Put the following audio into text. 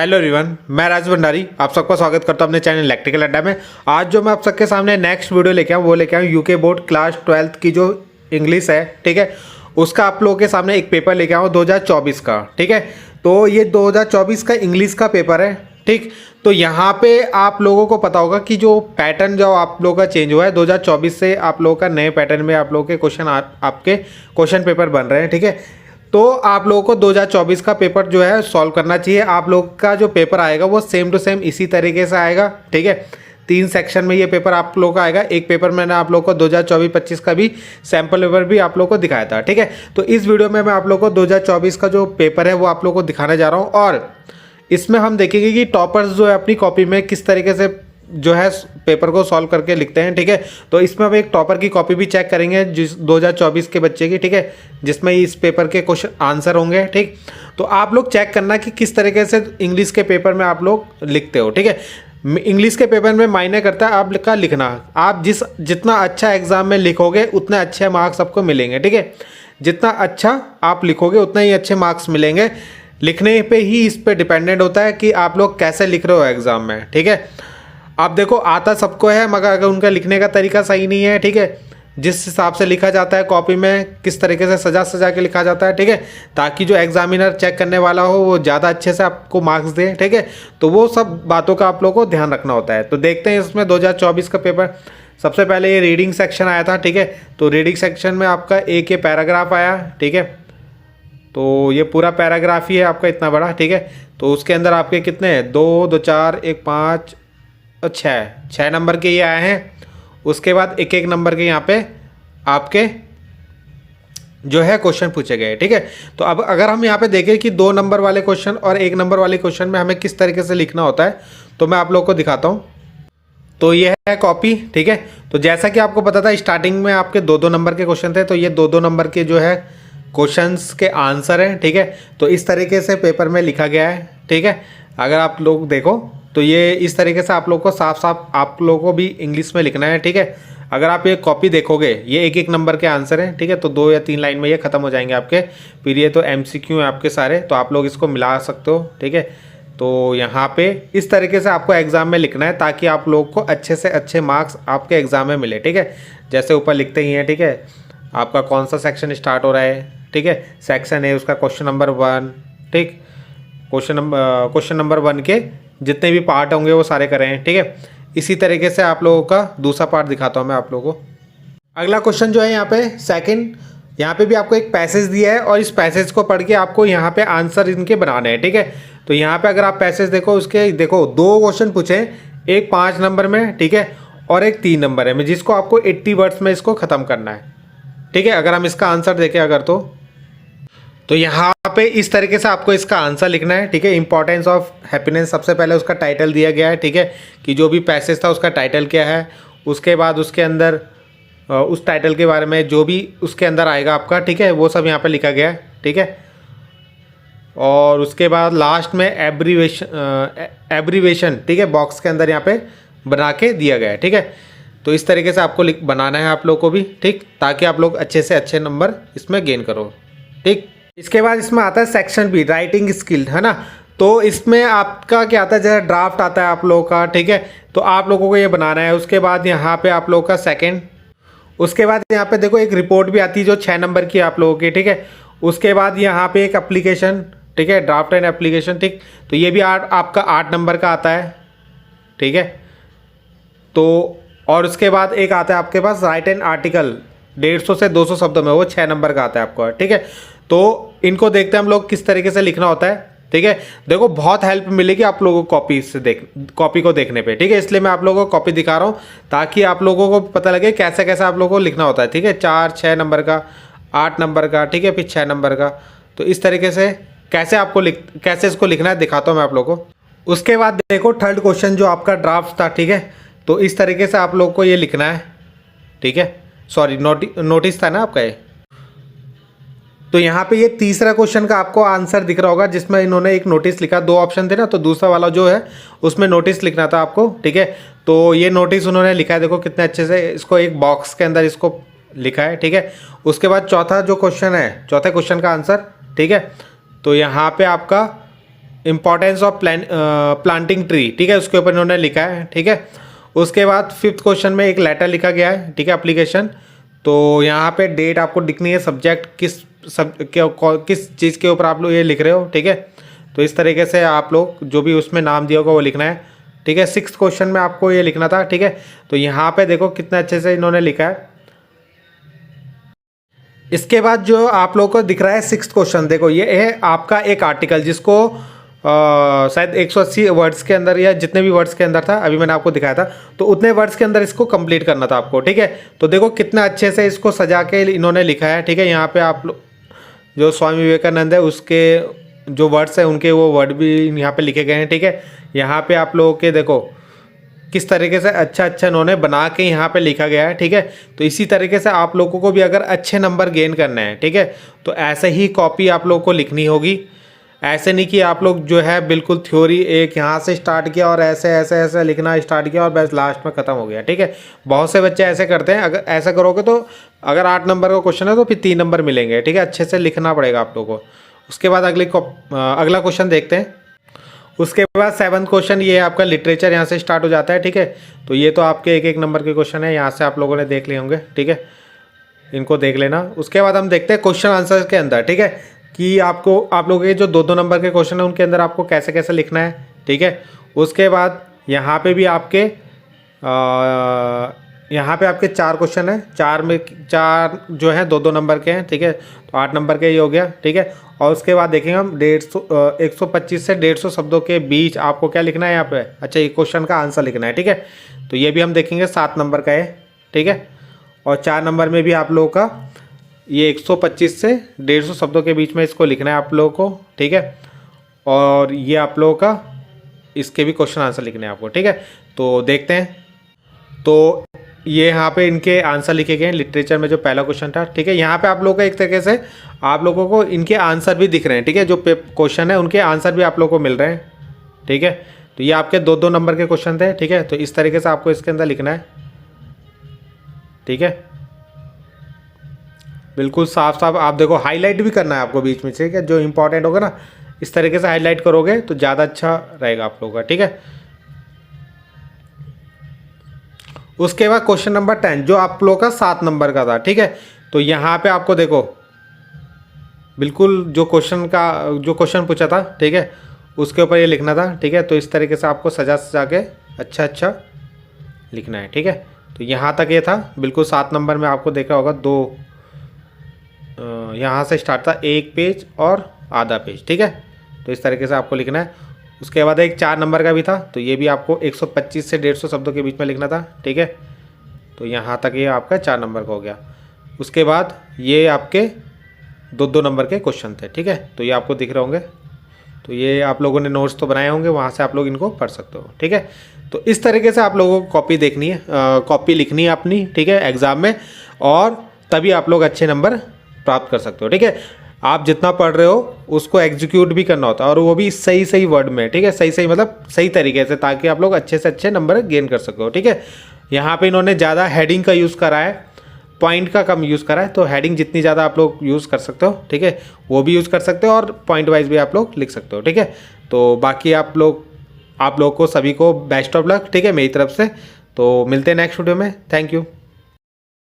Hello everyone, मैं राज भंडारी आप सबका स्वागत करता हूं अपने चैनल इलेक्ट्रिकल अड्डा में। आज जो मैं आप सबके सामने नेक्स्ट वीडियो लेके आऊँ वो लेके आऊँ यूके बोर्ड क्लास 12th की जो इंग्लिश है, ठीक है, उसका आप लोगों के सामने एक पेपर लेके आऊँ 2024 का, ठीक है। तो ये 2024 का इंग्लिश का पेपर है, ठीक। तो यहाँ पे आप लोगों को पता होगा कि जो पैटर्न जो आप लोगों का चेंज हुआ है 2024 से, आप लोगों का नए पैटर्न में आप लोगों के क्वेश्चन आपके क्वेश्चन पेपर बन रहे हैं, ठीक है। तो आप लोगों को 2024 का पेपर जो है सॉल्व करना चाहिए। आप लोग का जो पेपर आएगा वो सेम टू सेम इसी तरीके से आएगा, ठीक है। 3 सेक्शन में ये पेपर आप लोगों का आएगा। एक पेपर मैंने आप लोगों को 2024-25 का भी सैम्पल पेपर भी आप लोगों को दिखाया था, ठीक है। तो इस वीडियो में मैं आप लोगों को 2024 का जो पेपर है वो आप लोगों को दिखाने जा रहा हूँ, और इसमें हम देखेंगे कि टॉपर्स जो है अपनी कॉपी में किस तरीके से जो है पेपर को सॉल्व करके लिखते हैं, ठीक है। तो इसमें हम एक टॉपर की कॉपी भी चेक करेंगे जिस 2024 के बच्चे की, ठीक है, जिसमें इस पेपर के क्वेश्चन आंसर होंगे, ठीक। तो आप लोग चेक करना कि किस तरीके से इंग्लिश के पेपर में आप लोग लिखते हो, ठीक है। इंग्लिश के पेपर में मायने करता है आपका लिखना। आप जितना अच्छा एग्जाम में लिखोगे उतने अच्छे मार्क्स आपको मिलेंगे, ठीक है। जितना अच्छा आप लिखोगे उतना ही अच्छे मार्क्स मिलेंगे। लिखने पे ही इस पे डिपेंडेंट होता है कि आप लोग कैसे लिख रहे हो एग्जाम में, ठीक है। आप देखो, आता सबको है, मगर अगर उनका लिखने का तरीका सही नहीं है, ठीक है, जिस हिसाब से लिखा जाता है कॉपी में, किस तरीके से सजा सजा के लिखा जाता है, ठीक है, ताकि जो एग्जामिनर चेक करने वाला हो वो ज़्यादा अच्छे से आपको मार्क्स दे, ठीक है। तो वो सब बातों का आप लोगों को ध्यान रखना होता है। तो देखते हैं इसमें 2024 का पेपर। सबसे पहले ये रीडिंग सेक्शन आया था, ठीक है। तो रीडिंग सेक्शन में आपका एक ये पैराग्राफ आया, ठीक है। तो ये पूरा पैराग्राफ ही है आपका इतना बड़ा, ठीक है। तो उसके अंदर आपके कितने हैं, 2, 2, 4, 1, 5 और 6 नंबर के ये आए हैं। उसके बाद एक एक नंबर के यहाँ पे आपके जो है क्वेश्चन पूछे गए, ठीक है। तो अब अगर हम यहाँ पे देखें कि 2 नंबर वाले क्वेश्चन और 1 नंबर वाले क्वेश्चन में हमें किस तरीके से लिखना होता है, तो मैं आप लोगों को दिखाता हूँ। तो ये है कॉपी, ठीक है। तो जैसा कि आपको पता था स्टार्टिंग में आपके 2-2 नंबर के क्वेश्चन थे, तो ये 2-2 नंबर के जो है क्वेश्चंस के आंसर हैं, ठीक है। तो इस तरीके से पेपर में लिखा गया है, ठीक है। अगर आप लोग देखो तो ये इस तरीके से आप लोग को साफ साफ आप लोगों को भी इंग्लिश में लिखना है, ठीक है। अगर आप ये कॉपी देखोगे, ये एक एक नंबर के आंसर हैं, ठीक है। तो 2 या 3 लाइन में ये खत्म हो जाएंगे आपके। फिर ये तो MCQ है आपके सारे, तो आप लोग इसको मिला सकते हो, ठीक है। तो यहाँ पे इस तरीके से आपको एग्जाम में लिखना है ताकि आप लोग को अच्छे से अच्छे मार्क्स आपके एग्जाम में मिले, ठीक है। जैसे ऊपर लिखते ही हैं, ठीक है, आपका कौन सा सेक्शन स्टार्ट हो रहा है, ठीक है। सेक्शन है उसका क्वेश्चन नंबर 1, ठीक। क्वेश्चन नंबर 1 के जितने भी पार्ट होंगे वो सारे करें, ठीक है। इसी तरीके से आप लोगों का दूसरा पार्ट दिखाता हूँ मैं आप लोगों को। अगला क्वेश्चन जो है यहाँ पे सेकंड, यहाँ पे भी आपको एक पैसेज दिया है और इस पैसेज को पढ़ के आपको यहाँ पे आंसर इनके बनाने हैं, ठीक है। तो यहाँ पे अगर आप पैसेज देखो, उसके देखो 2 क्वेश्चन पूछे, एक 5 नंबर में, ठीक है, और एक 3 नंबर है में, जिसको आपको 80 वर्ड्स में इसको ख़त्म करना है, ठीक है। अगर हम इसका आंसर देखें अगर तो यहाँ पे इस तरीके से आपको इसका आंसर लिखना है, ठीक है। इंपॉर्टेंस ऑफ हैप्पीनेस, सबसे पहले उसका टाइटल दिया गया है, ठीक है, कि जो भी पैसेज था उसका टाइटल क्या है। उसके बाद उसके अंदर उस टाइटल के बारे में जो भी उसके अंदर आएगा आपका, ठीक है, वो सब यहाँ पे लिखा गया है, ठीक है। और उसके बाद लास्ट में एब्रीवेशन, ठीक है, बॉक्स के अंदर यहाँ पे बना के दिया गया है, ठीक है। तो इस तरीके से आपको बनाना है आप लोग को भी, ठीक, ताकि आप लोग अच्छे से अच्छे नंबर इसमें गेन करो, ठीक। इसके बाद इसमें आता है सेक्शन बी, राइटिंग स्किल, है ना। तो इसमें आपका क्या आता है, जैसे ड्राफ्ट आता है आप लोगों का, ठीक है। तो आप लोगों को ये बनाना है। उसके बाद यहाँ पे आप लोगों का सेकंड, उसके बाद यहाँ पे देखो एक रिपोर्ट भी आती है जो 6 नंबर की आप लोगों की, ठीक है। उसके बाद यहाँ पे एक एप्लीकेशन, ठीक है, ड्राफ्ट एंड एप्लीकेशन, ठीक। तो ये भी आपका 8 नंबर का आता है, ठीक है। तो और उसके बाद एक आता है आपके पास राइट एन आर्टिकल, 150 से 200 शब्दों में, वो 6 नंबर का आता है आपको, ठीक है। तो इनको देखते हैं हम लोग किस तरीके से लिखना होता है, ठीक है। देखो बहुत हेल्प मिलेगी आप लोगों को कॉपी को देखने पे, ठीक है। इसलिए मैं आप लोगों को कॉपी दिखा रहा हूँ ताकि आप लोगों को पता लगे कैसे कैसे आप लोगों को लिखना होता है, ठीक है। 4-6 नंबर का, 8 नंबर का, ठीक है, फिर 6 नंबर का। तो इस तरीके से कैसे इसको लिखना है दिखाता हूँ मैं आप लोगों को। उसके बाद देखो थर्ड क्वेश्चन जो आपका ड्राफ्ट था, ठीक है। तो इस तरीके से आप लोग को ये लिखना है, ठीक है। सॉरी, नोटिस था ना आपका ये। तो यहाँ पे ये तीसरा क्वेश्चन का आपको आंसर दिख रहा होगा, जिसमें इन्होंने एक नोटिस लिखा, 2 ऑप्शन थे ना, तो दूसरा वाला जो है उसमें नोटिस लिखना था आपको, ठीक है। तो ये नोटिस उन्होंने लिखा है, देखो कितने अच्छे से इसको एक बॉक्स के अंदर इसको लिखा है, ठीक है। उसके बाद चौथा जो क्वेश्चन है, चौथे क्वेश्चन का आंसर, ठीक है। तो यहाँ पे आपका इम्पॉर्टेंस ऑफ प्लांटिंग ट्री, ठीक है, उसके ऊपर इन्होंने लिखा है, ठीक है। उसके बाद 5th क्वेश्चन में एक लेटर लिखा गया है, ठीक है, एप्लीकेशन। तो यहाँ पे डेट आपको लिखनी है, सब्जेक्ट किस चीज़ के ऊपर आप लोग ये लिख रहे हो, ठीक है। तो इस तरीके से आप लोग जो भी उसमें नाम दिया होगा वो लिखना है, ठीक है। 6th क्वेश्चन में आपको ये लिखना था, ठीक है। तो यहाँ पे देखो कितने अच्छे से इन्होंने लिखा है। इसके बाद जो आप लोगों को दिख रहा है 6th क्वेश्चन, देखो ये है आपका एक आर्टिकल जिसको शायद 180 वर्ड्स के अंदर या जितने भी वर्ड्स के अंदर था, अभी मैंने आपको दिखाया था, तो उतने वर्ड्स के अंदर इसको कंप्लीट करना था आपको, ठीक है। तो देखो कितना अच्छे से इसको सजा के इन्होंने लिखा है, ठीक है। यहाँ पे आप लोग जो स्वामी विवेकानंद है उसके जो वर्ड्स हैं उनके वो वर्ड भी यहाँ पे लिखे गए हैं, ठीक है। यहाँ पे आप लोगों के देखो किस तरीके से अच्छा इन्होंने बना के यहाँ पे लिखा गया है, ठीक है। तो इसी तरीके से आप लोगों को भी अगर अच्छे नंबर गेन करना है, ठीक है, तो ऐसे ही कॉपी आप लोगों को लिखनी होगी। ऐसे नहीं कि आप लोग जो है बिल्कुल थ्योरी एक यहाँ से स्टार्ट किया और ऐसे लिखना स्टार्ट किया और बस लास्ट में ख़त्म हो गया, ठीक है। बहुत से बच्चे ऐसे करते हैं। अगर ऐसा करोगे तो अगर 8 नंबर का क्वेश्चन है तो फिर 3 नंबर मिलेंगे, ठीक है। अच्छे से लिखना पड़ेगा आप लोगों को। उसके बाद अगला क्वेश्चन देखते हैं। उसके बाद 7th क्वेश्चन, ये आपका लिटरेचर यहाँ से स्टार्ट हो जाता है, ठीक है। तो ये तो आपके एक नंबर के क्वेश्चन है, यहाँ से आप लोगों ने देख लिए होंगे, ठीक है, इनको देख लेना। उसके बाद हम देखते हैं क्वेश्चन आंसर के अंदर, ठीक है, कि आप लोगों के जो 2-2 नंबर के क्वेश्चन है उनके अंदर आपको कैसे कैसे लिखना है, ठीक है। उसके बाद यहाँ पे भी आपके यहाँ पे आपके 4 क्वेश्चन है, 4 जो है 2-2 नंबर के हैं, ठीक है। तो 8 नंबर के ये हो गया, ठीक है। और उसके बाद देखेंगे हम 125 से 150 शब्दों के बीच आपको क्या लिखना है यहाँ पे। अच्छा, ये क्वेश्चन का आंसर लिखना है, ठीक है। तो ये भी हम देखेंगे 7 नंबर का है, ठीक है। और 4 नंबर में भी आप लोगों का ये 125 से 150 शब्दों के बीच में इसको लिखना है आप लोगों को, ठीक है। और ये आप लोगों का इसके भी क्वेश्चन आंसर लिखने हैं आपको, ठीक है। तो देखते हैं। तो ये यहाँ पे इनके आंसर लिखे गए हैं लिटरेचर में, जो पहला क्वेश्चन था, ठीक है। यहाँ पे आप लोगों को एक तरीके से आप लोगों को इनके आंसर भी दिख रहे हैं, ठीक है। जो क्वेश्चन है उनके आंसर भी आप लोगों को मिल रहे हैं, ठीक है। तो ये आपके 2-2 नंबर के क्वेश्चन थे, ठीक है। तो इस तरीके से आपको इसके अंदर लिखना है, ठीक है। बिल्कुल साफ आप देखो, हाईलाइट भी करना है आपको बीच में, ठीक है। जो इंपॉर्टेंट होगा ना इस तरीके से हाईलाइट करोगे तो ज़्यादा अच्छा रहेगा आप लोगों का, ठीक है। उसके बाद क्वेश्चन नंबर 10 जो आप लोगों का 7 नंबर का था, ठीक है। तो यहाँ पे आपको देखो बिल्कुल जो क्वेश्चन पूछा था, ठीक है, उसके ऊपर ये लिखना था, ठीक है। तो इस तरीके से आपको सजा के अच्छा लिखना है, ठीक है। तो यहाँ तक ये था, बिल्कुल 7 नंबर में आपको देखा होगा 2 यहाँ से स्टार्ट था, 1 पेज और आधा पेज, ठीक है। तो इस तरीके से आपको लिखना है। उसके बाद एक 4 नंबर का भी था, तो ये भी आपको 125 से 150 शब्दों के बीच में लिखना था, ठीक है। तो यहाँ तक ये आपका 4 नंबर का हो गया। उसके बाद ये आपके 2-2 नंबर के क्वेश्चन थे, ठीक है। तो ये आपको दिख रहे होंगे। तो ये आप लोगों ने नोट्स तो बनाए होंगे, वहाँ से आप लोग इनको पढ़ सकते हो, ठीक है। तो इस तरीके से आप लोगों को कॉपी देखनी है, कॉपी लिखनी है अपनी, ठीक है, एग्ज़ाम में, और तभी आप लोग अच्छे नंबर प्राप्त कर सकते हो, ठीक है। आप जितना पढ़ रहे हो उसको एग्जीक्यूट भी करना होता है, और वो भी सही वर्ड में, ठीक है। सही मतलब सही तरीके से, ताकि आप लोग अच्छे से अच्छे नंबर गेन कर सको, ठीक है। यहाँ पे इन्होंने ज़्यादा हेडिंग का यूज़ करा है, पॉइंट का कम यूज़ करा है। तो हेडिंग जितनी ज़्यादा आप लोग यूज़ कर सकते हो, ठीक है, वो भी यूज़ कर सकते हो, और पॉइंट वाइज भी आप लोग लिख सकते हो, ठीक है। तो बाकी आप लोग को सभी को बेस्ट ऑफ लक, ठीक है, मेरी तरफ से। तो मिलते हैं नेक्स्ट वीडियो में। Thank you.